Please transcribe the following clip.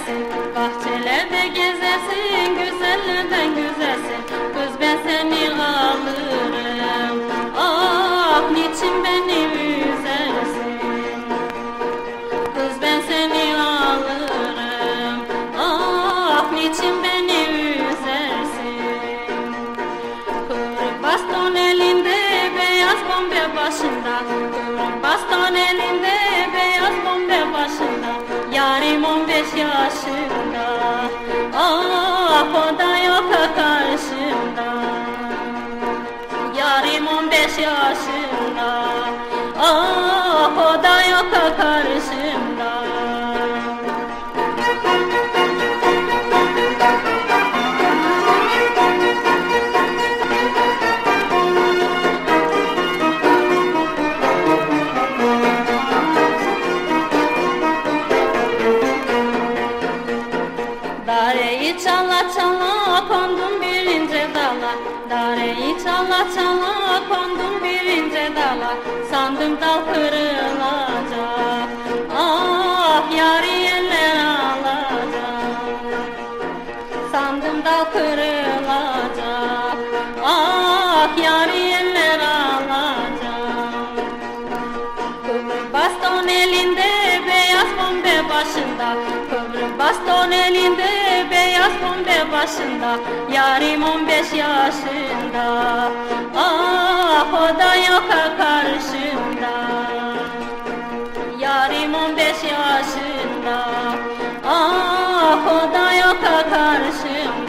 gezersin, bahçelerde gezersin, güzellerden güzelsin. Kız ben seni alırım, ah niçin beni üzersin? Kız ben seni alırım, ah niçin beni üzersin? Kıvrık baston elinde, beyaz bombe başında. Kıvrık baston elinde, beyaz bombe başında. Yarim 15 yaşında, ah o da yok karşımda. Yarim 15 yaşında, ah o da yok karşımda. Dareyi çala çala kondum bir ince dala. Dareyi çala çala kondum bir ince dala. Sandım dal kırılacak, ah yari eller alacak. Sandım dal kırılacak, ah yari eller alacak. Kıvrık baston elinde, beyaz bombe başında. Kıvrık baston elinde, beyaz bombe başında. Yarim 15 yaşında, ah o da yok karşımda. Yarim 15 yaşında, ah o da yok karşımda.